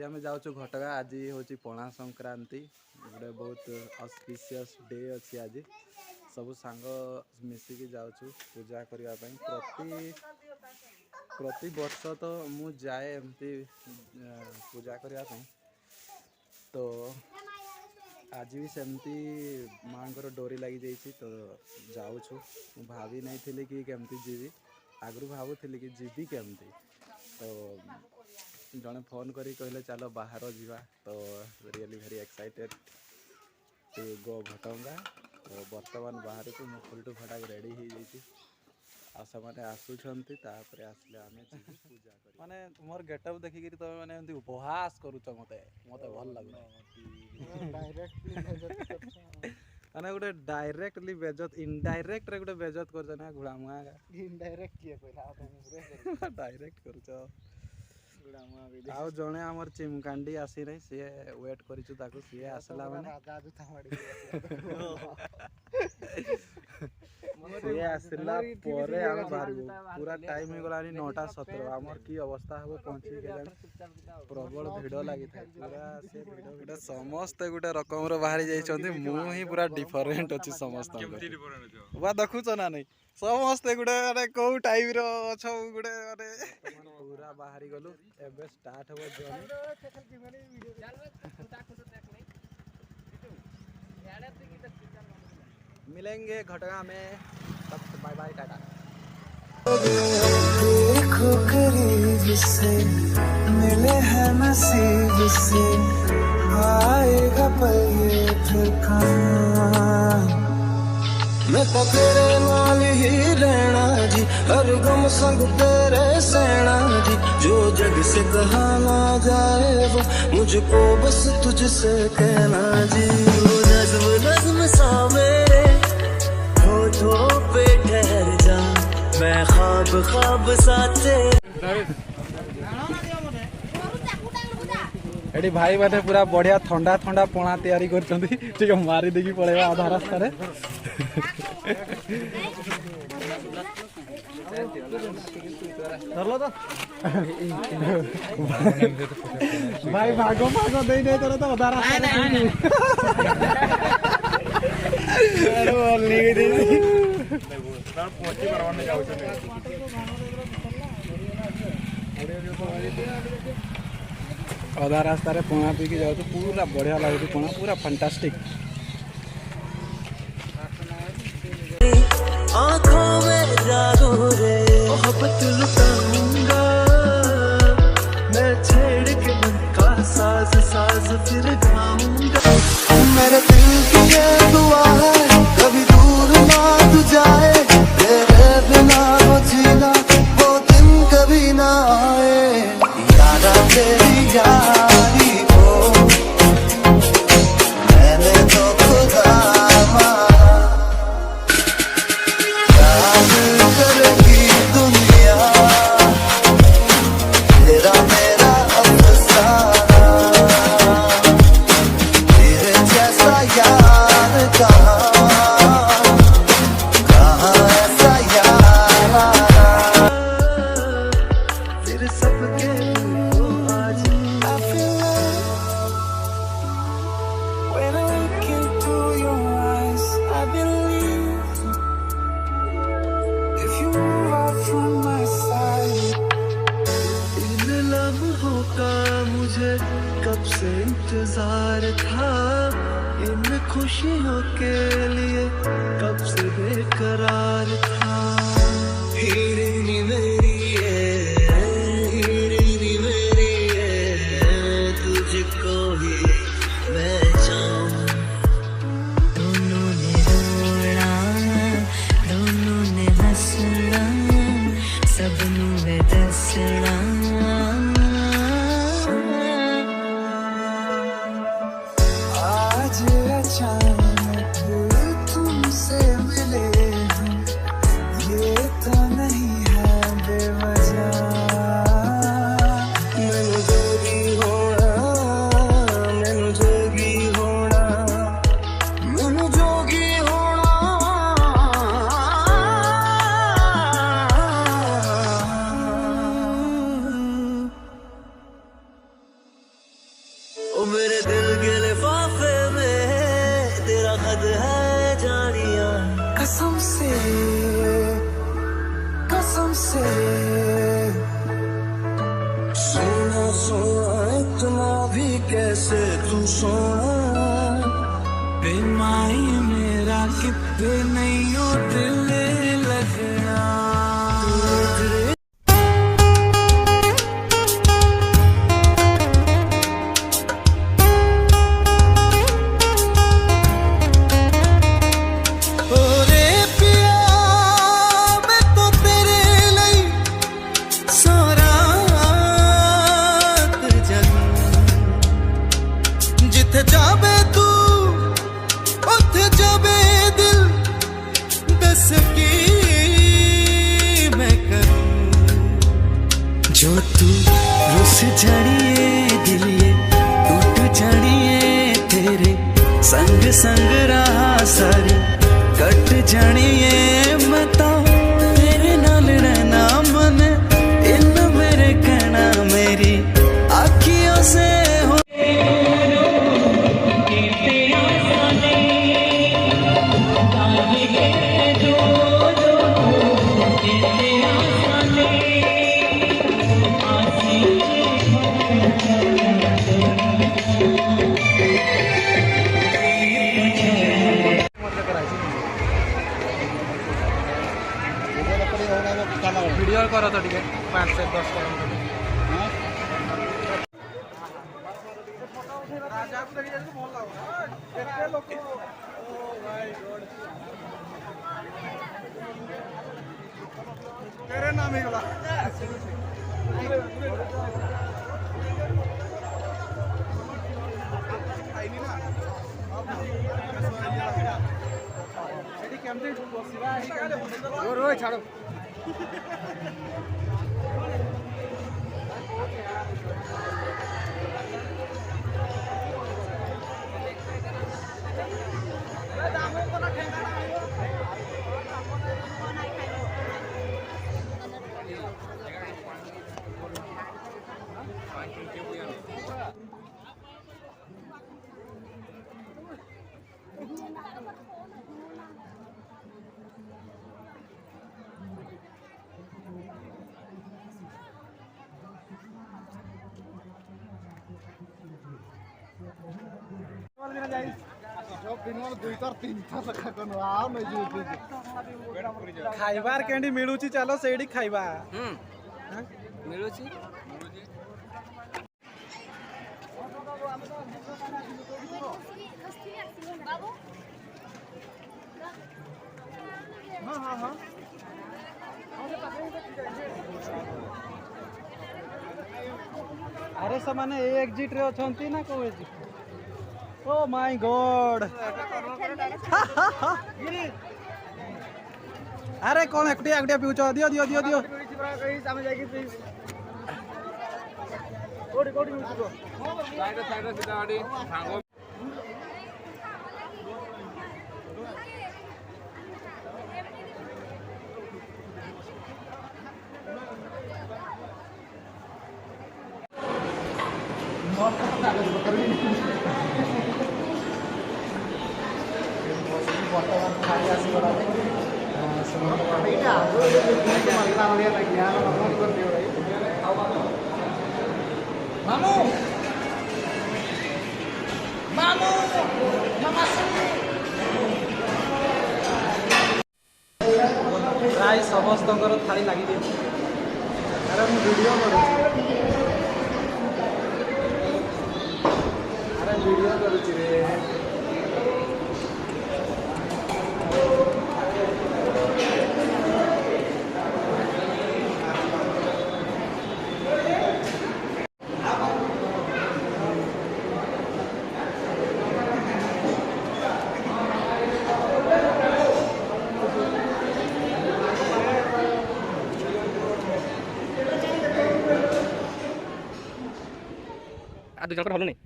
आम जाऊँ घटगा। आज हूँ पणा संक्रांति, गोटे बहुत ऑस्पिशियस डे अच्छी। आज सब सांग मिसिकी जाऊँ पूजा करने। प्रति वर्ष तो मु जाए एमती पूजा करने, तो आज भी सेमती माँ को डोरी लगी जाइए तो जाऊँ। भाभी नहीं थी कि केमती जीवी, आगु भावुली कि जीवी केमती, तो जड़े फोन करी कहले चलो बाहर जीवा, तो really very excited to go घटगा। तो बर्तमान बाहर को मु फुल टू फटाक रेडी हो जाइए, आसने आसुंच आसले आम पूजा कर माने मोर गेटअप देखिक तो मैंने उपहास करुच मते मते भल लगुन माने गोटे डायरेक्टली बेजत इनडायरेक्ट रे गोटे बेजत कर ना घुड़ा मुआ इनडायरेक्ट किए कहला तो डायरेक्ट करुच। आउ जणे आमर चिमकांडी आसी नहीं, सी वेट करिछु ताको, सी आसला माने राजा जुता माडी सी आसला परे हम बाहरबो। पूरा टाइम हो गलानी 9:17। आमर की अवस्था हो पहुंची के जान प्रबल भिड़ लागि था। पूरा से भिड़ गोटे समस्त गोटे रकम रो बाहरी जाई छथि। मु ही पूरा डिफरेंट अछि समस्त वा देखुछ ना नहीं समस्त गोटे अरे को टाइम रो छ गोटे अरे पूरा बाहरी गलु। एबे स्टार्ट हो जर्नी। मिलेंगे घटगा में, तब बाय बाय टाटा। देखो करीब से मिले हैं नसीब से, आएगा पल ये फिर कहाँ। मैं तो तेरे नाल ही रहना जी, हर गम संग तेरे सहना जी। जो जग से कहा ना जाए वो मुझको बस तुझसे कहना जी। नज़्म नज़्म सा मेरे होठों पे ठहर जा, मैं ख्वाब ख्वाब सा एडी भाई माने पूरा बढ़िया ठंडा ठंडा पणा तैयारी करछंती। ठीक मारी देकी पड़ेगा आधा रास्ता रे। तो भाई भागो भागो दे दे तो आधा रास्ता रे अरे बोल नहीं दे ना पहुंची परवाने जाऊ छ। आधा रास्ता रे पणा पी के जाऊ तो पूरा बढ़िया लागु। पणा पूरा फैंटास्टिक। आँखों में जादू रे मोहब्बत लुटाऊंगा मैं, छेड़ के मन का साज साज फिर गाऊंगा। मेरे दिल की ये दुआ है कभी दूर ना तू जाए, तेरे बिना वो जीना वो दिन कभी ना आए। यारा तेरी यारी को मैंने तो खुदा करेगी दुनिया, तेरा मेरा अफसाना। तेरे जैसा यार कहाँ ऐसा यार आना। तेरे सबके को आज I feel love when I look into your eyes. I believe if you move out from my side. इन लम्हों का मुझे कब से इंतजार था, इन खुशियों के लिए कब से बेकरार था। हीरे मेरी है तुझको ही मैं चाहूं। दोनों ने रोना दोनों ने हंसना, सबनू है दसना। आज अचानक तुमसे मिले हम, से कसम से सोना सोना इतना भी कैसे तू सोना बेमाई मेरा कितने नहीं हो दिल लगना जावे तू उठ जावे दिल दस की मैं करूं जो तू रुस जानिए दिल ये टूट जानिए तेरे संग संग रहा सारी कट जानिए मैं तो तेरे नाल रहना मन इन मेरे कहना मेरी आँखियों से हो वीडियो कर तो टे 5 से 10 तेरे नाम ही गला छाड़ो खाइबार केंडी मिलुची चलो सेडी खाइबा मिलुची हाँ हाँ हाँ अरे समाने एग्जिट रे अछंती ना को एग्जिट ओ माय गॉड अरे कौन एकटिया एकटिया पिउछ दियो दियो दियो दियो सामे जाई कि कोडी कोडी मिउछ साइड साइड सीधा आडी सांगो प्राय समस्त थाली लगी अरे मुझे वीडियो करुच्ची रे আর দুজন করে হলো নি